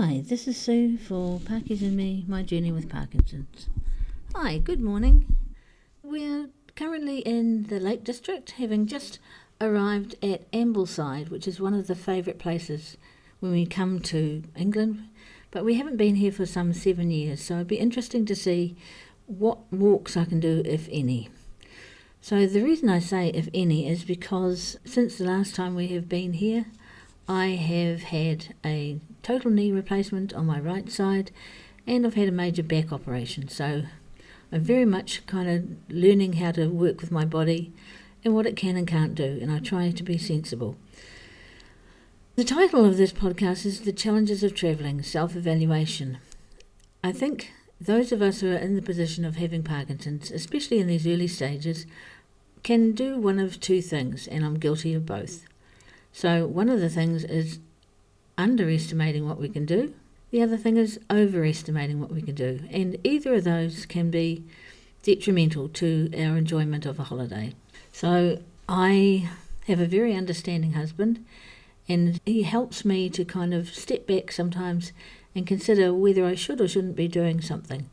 Hi, this is Sue for Parkies and Me, My Journey with Parkinson's. Hi, good morning. We're currently in the Lake District, having just arrived at Ambleside, which is one of the favourite places when we come to England, but we haven't been here for some 7 years, so it'd be interesting to see what walks I can do, if any. So the reason I say if any is because since the last time we have been here, I have had a total knee replacement on my right side and I've had a major back operation. So I'm very much kind of learning how to work with my body and what it can and can't do, and I try to be sensible. The title of this podcast is The Challenges of Travelling, Self-Evaluation. I think those of us who are in the position of having Parkinson's, especially in these early stages, can do one of two things, and I'm guilty of both. So one of the things is underestimating what we can do. The other thing is overestimating what we can do. And either of those can be detrimental to our enjoyment of a holiday. So I have a very understanding husband, and he helps me to kind of step back sometimes and consider whether I should or shouldn't be doing something.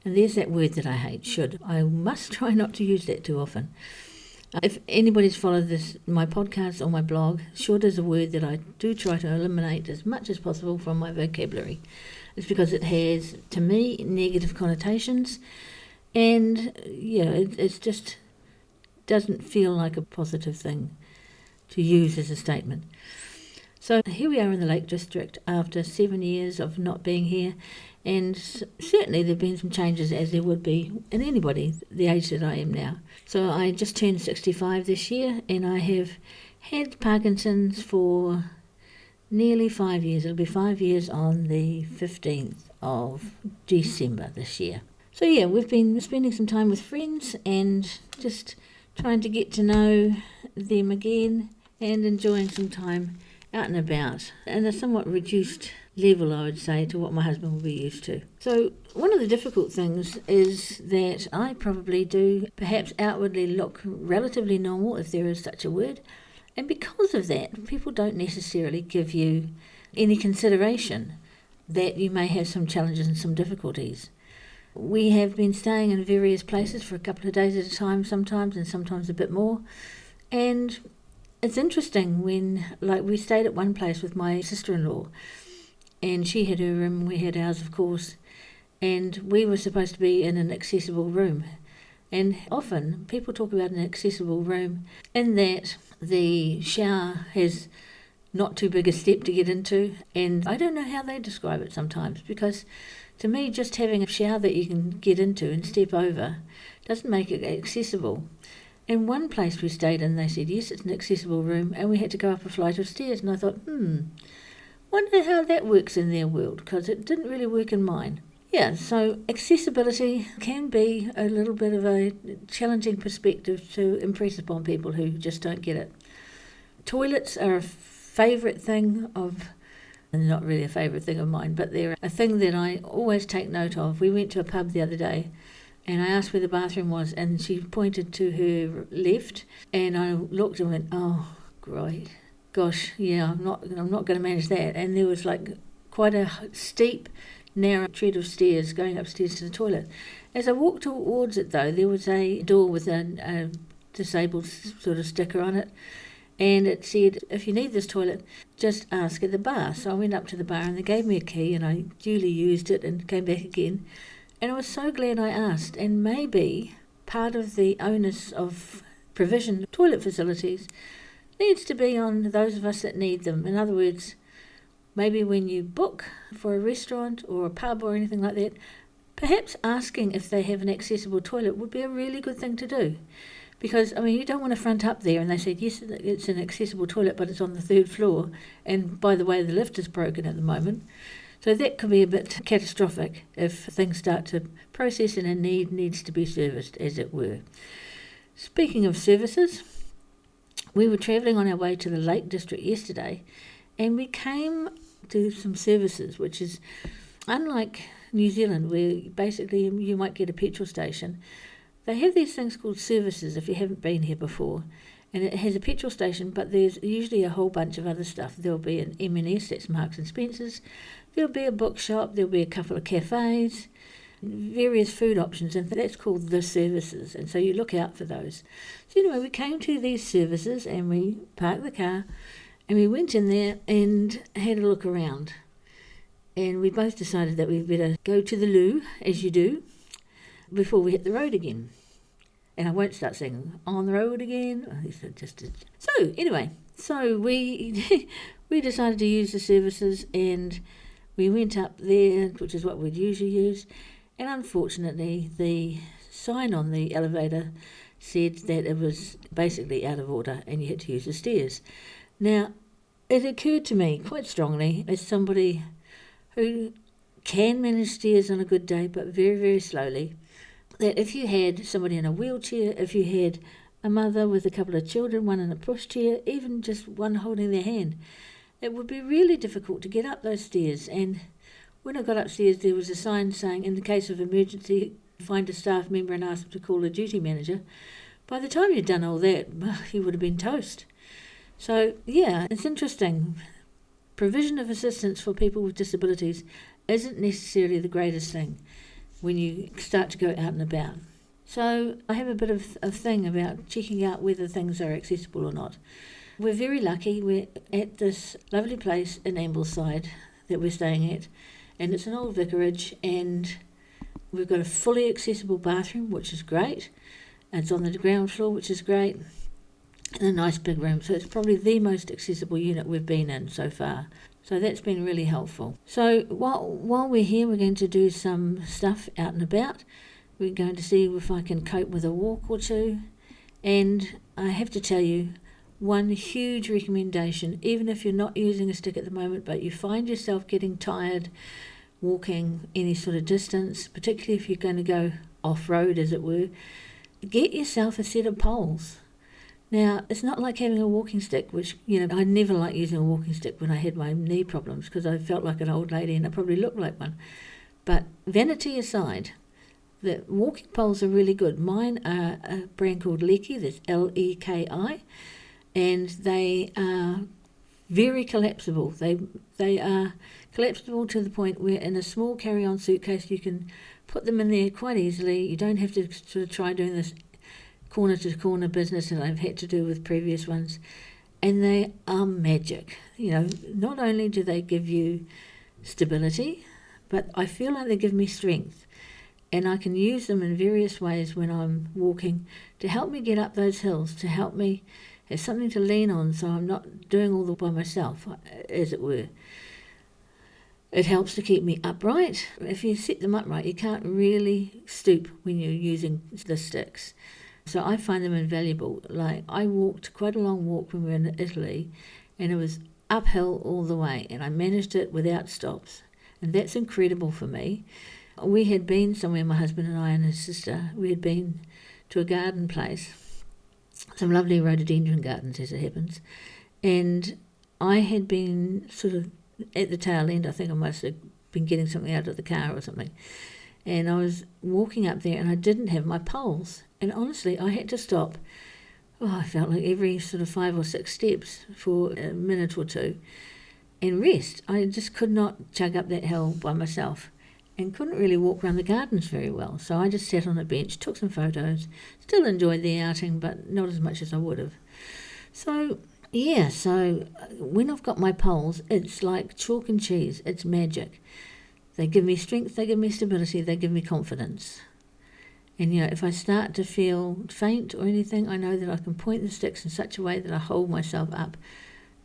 And there's that word that I hate, should. I must try not to use that too often. If anybody's followed my podcast or my blog, should is a word that I do try to eliminate as much as possible from my vocabulary. It's because it has, to me, negative connotations, and it just doesn't feel like a positive thing to use as a statement. So here we are in the Lake District after 7 years of not being here, and certainly there have been some changes, as there would be in anybody the age that I am now. So I just turned 65 this year, and I have had Parkinson's for nearly 5 years. It'll be 5 years on the 15th of December this year. So yeah, we've been spending some time with friends and just trying to get to know them again and enjoying some time out and about, and a somewhat reduced level, I would say, to what my husband will be used to. So one of the difficult things is that I probably do perhaps outwardly look relatively normal, if there is such a word, and because of that, people don't necessarily give you any consideration that you may have some challenges and some difficulties. We have been staying in various places for a couple of days at a time sometimes, and sometimes a bit more, and it's interesting when, we stayed at one place with my sister-in-law, and she had her room, we had ours, of course, and we were supposed to be in an accessible room. And often people talk about an accessible room in that the shower has not too big a step to get into, and I don't know how they describe it sometimes, because to me just having a shower that you can get into and step over doesn't make it accessible. In one place we stayed in, they said, yes, it's an accessible room, and we had to go up a flight of stairs, and I thought, wonder how that works in their world, because it didn't really work in mine. Yeah, so accessibility can be a little bit of a challenging perspective to impress upon people who just don't get it. Toilets are a favourite thing and not really a favourite thing of mine, but they're a thing that I always take note of. We went to a pub the other day, and I asked where the bathroom was, and she pointed to her left, and I looked and went, oh, great. Gosh, yeah, I'm not going to manage that. And there was quite a steep, narrow tread of stairs going upstairs to the toilet. As I walked towards it, though, there was a door with a disabled sort of sticker on it, and it said, if you need this toilet, just ask at the bar. So I went up to the bar, and they gave me a key, and I duly used it and came back again. And I was so glad I asked, and maybe part of the onus of provision of toilet facilities needs to be on those of us that need them. In other words, maybe when you book for a restaurant or a pub or anything like that, perhaps asking if they have an accessible toilet would be a really good thing to do. Because, you don't want to front up there and they said, yes, it's an accessible toilet, but it's on the 3rd floor, and by the way, the lift is broken at the moment. So that could be a bit catastrophic if things start to process and a need needs to be serviced, as it were. Speaking of services, we were travelling on our way to the Lake District yesterday, and we came to some services, which is unlike New Zealand, where basically you might get a petrol station. They have these things called services, if you haven't been here before, and it has a petrol station, but there's usually a whole bunch of other stuff. There'll be an M&S, that's Marks and Spencer's. there'll be a bookshop, there'll be a couple of cafes, various food options, and that's called the services, and so you look out for those. So anyway, we came to these services and we parked the car and we went in there and had a look around, and we both decided that we'd better go to the loo, as you do, before we hit the road again. And I won't start singing on the road again. So anyway, we we decided to use the services, and we went up there, which is what we'd usually use. And unfortunately, the sign on the elevator said that it was basically out of order and you had to use the stairs. Now, it occurred to me quite strongly, as somebody who can manage stairs on a good day, but very, very slowly, that if you had somebody in a wheelchair, if you had a mother with a couple of children, one in a pushchair, even just one holding their hand, it would be really difficult to get up those stairs. And when I got upstairs, there was a sign saying, in the case of emergency, find a staff member and ask them to call a duty manager. By the time you'd done all that, you would have been toast. So, yeah, it's interesting. Provision of assistance for people with disabilities isn't necessarily the greatest thing when you start to go out and about. So I have a bit of a thing about checking out whether things are accessible or not. We're very lucky. We're at this lovely place in Ambleside that we're staying at, and it's an old vicarage, and we've got a fully accessible bathroom, which is great. It's on the ground floor, which is great, and a nice big room. So it's probably the most accessible unit we've been in so far. So that's been really helpful. So while we're here, we're going to do some stuff out and about. We're going to see if I can cope with a walk or two. And I have to tell you, one huge recommendation, even if you're not using a stick at the moment, but you find yourself getting tired walking any sort of distance, particularly if you're going to go off-road, as it were, get yourself a set of poles. Now, it's not like having a walking stick, which, I never liked using a walking stick when I had my knee problems because I felt like an old lady and I probably looked like one. But vanity aside, the walking poles are really good. Mine are a brand called Leki, that's Leki, and they are very collapsible. They are collapsible to the point where in a small carry-on suitcase you can put them in there quite easily. You don't have to sort of try doing this corner-to-corner business that I've had to do with previous ones. And they are magic. Not only do they give you stability, but I feel like they give me strength. And I can use them in various ways when I'm walking to help me get up those hills, to help me have something to lean on so I'm not doing all by myself, as it were. It helps to keep me upright. If you set them upright, you can't really stoop when you're using the sticks. So I find them invaluable. Like, I walked quite a long walk when we were in Italy, and it was uphill all the way, and I managed it without stops. And that's incredible for me. We had been somewhere, my husband and I and his sister, we had been to a garden place, some lovely rhododendron gardens as it happens, and I had been sort of at the tail end. I think I must have been getting something out of the car or something, and I was walking up there and I didn't have my poles, and honestly I had to stop. I felt like every sort of 5 or 6 steps for a minute or two and rest. I just could not chug up that hill by myself and couldn't really walk around the gardens very well. So I just sat on a bench, took some photos, still enjoyed the outing, but not as much as I would have. So when I've got my poles, it's like chalk and cheese. It's magic. They give me strength, they give me stability, they give me confidence. And, if I start to feel faint or anything, I know that I can point the sticks in such a way that I hold myself up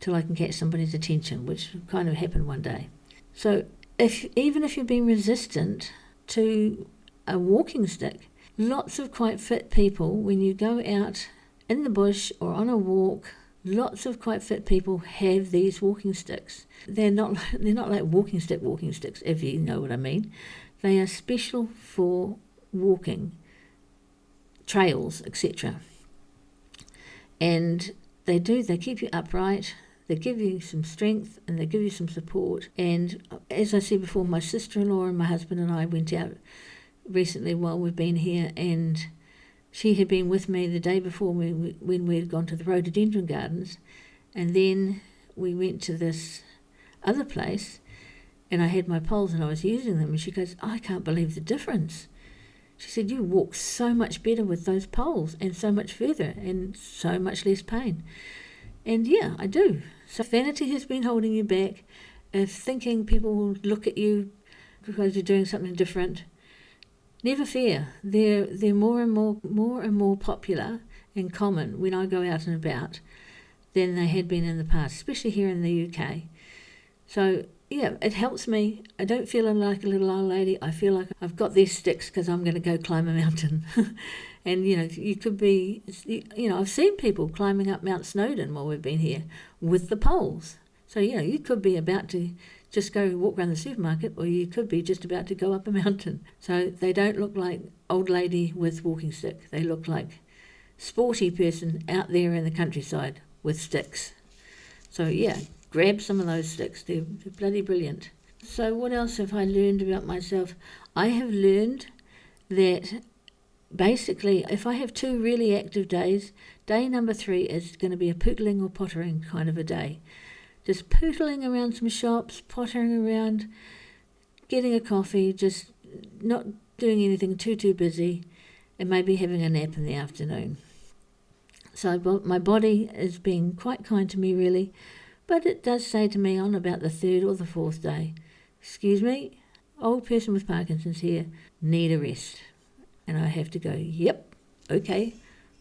till I can catch somebody's attention, which kind of happened one day. So even if you've been resistant to a walking stick, lots of quite fit people, when you go out in the bush or on a walk, lots of quite fit people have these walking sticks. They're not like walking sticks, if you know what I mean. They are special for walking, trails, etc. And they keep you upright. They give you some strength and they give you some support. And as I said before, my sister-in-law and my husband and I went out recently while we've been here, and she had been with me the day before when we had gone to the rhododendron gardens, and then we went to this other place, and I had my poles and I was using them, and she goes, I can't believe the difference. She said, you walk so much better with those poles and so much further and so much less pain. And yeah, I do. So if vanity has been holding you back, if thinking people will look at you because you're doing something different, never fear. They're more and more popular and common when I go out and about than they had been in the past, especially here in the UK. So yeah, it helps me. I don't feel like a little old lady. I feel like I've got these sticks because I'm going to go climb a mountain. And, you could be, I've seen people climbing up Mount Snowdon while we've been here with the poles. So, you could be about to just go walk around the supermarket, or you could be just about to go up a mountain. So they don't look like old lady with walking stick. They look like sporty person out there in the countryside with sticks. So, yeah, grab some of those sticks. They're bloody brilliant. So what else have I learned about myself? I have learned that basically if I have 2 really active days, day number 3 is going to be a pootling or pottering kind of a day. Just pootling around some shops, pottering around, getting a coffee, just not doing anything too busy, and maybe having a nap in the afternoon. So my body is being quite kind to me, really, but it does say to me on about the 3rd or the 4th day, excuse me, old person with Parkinson's here, need a rest. And I have to go, yep, okay,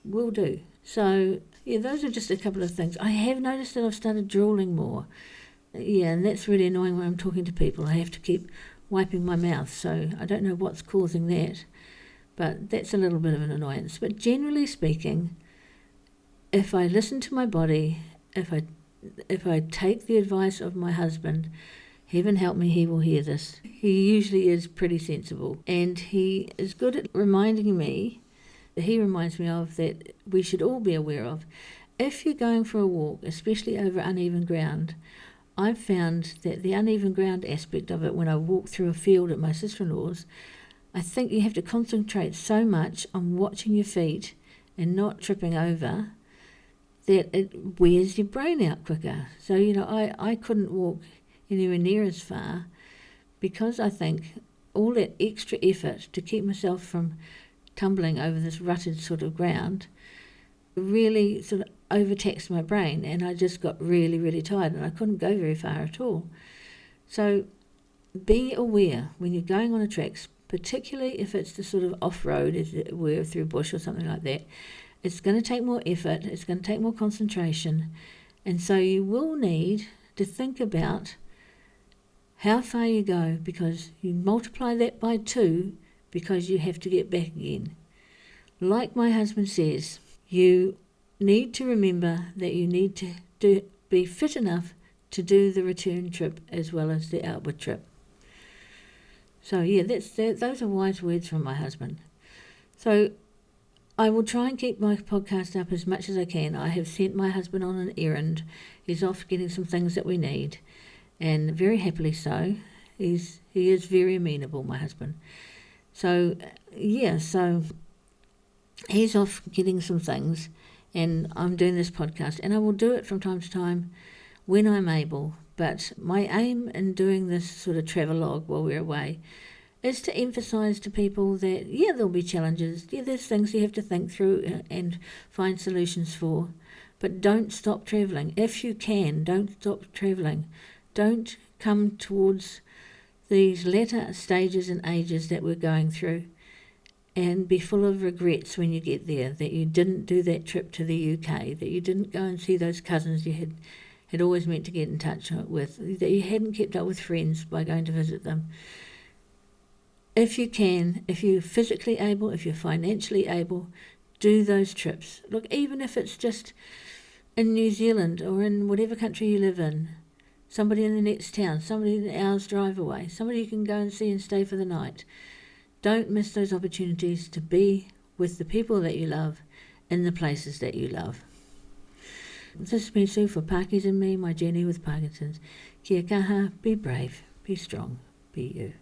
will do. So, yeah, those are just a couple of things. I have noticed that I've started drooling more. Yeah, and that's really annoying when I'm talking to people. I have to keep wiping my mouth, so I don't know what's causing that. But that's a little bit of an annoyance. But generally speaking, if I listen to my body, if I take the advice of my husband, heaven help me, he will hear this. He usually is pretty sensible, and he is good at reminding me, he reminds me of, that we should all be aware of. If you're going for a walk, especially over uneven ground, I've found that the uneven ground aspect of it, when I walk through a field at my sister-in-law's, I think you have to concentrate so much on watching your feet and not tripping over that it wears your brain out quicker. So, I couldn't walk anywhere near as far because I think all that extra effort to keep myself from tumbling over this rutted sort of ground really sort of overtaxed my brain, and I just got really, really tired, and I couldn't go very far at all. So be aware when you're going on a track, particularly if it's the sort of off-road, as it were, through bush or something like that. It's going to take more effort, it's going to take more concentration, and so you will need to think about how far you go, because you multiply that by 2 because you have to get back again. Like my husband says, you need to remember that you need to be fit enough to do the return trip as well as the outward trip. So yeah, those are wise words from my husband. So I will try and keep my podcast up as much as I can. I have sent my husband on an errand. He's off getting some things that we need, and very happily so. He is very amenable, my husband. So so he's off getting some things, and I'm doing this podcast, and I will do it from time to time when I'm able. But my aim in doing this sort of travelogue while we're away is to emphasise to people that, there'll be challenges. There's things you have to think through and find solutions for. But don't stop travelling. If you can, don't stop travelling. Don't come towards these latter stages and ages that we're going through and be full of regrets when you get there, that you didn't do that trip to the UK, that you didn't go and see those cousins you had always meant to get in touch with, that you hadn't kept up with friends by going to visit them. If you can, if you're physically able, if you're financially able, do those trips. Look, even if it's just in New Zealand or in whatever country you live in, somebody in the next town, somebody an hour's drive away, somebody you can go and see and stay for the night. Don't miss those opportunities to be with the people that you love in the places that you love. This has been Sue for Parkies and Me, my journey with Parkinson's. Kia kaha, be brave, be strong, be you.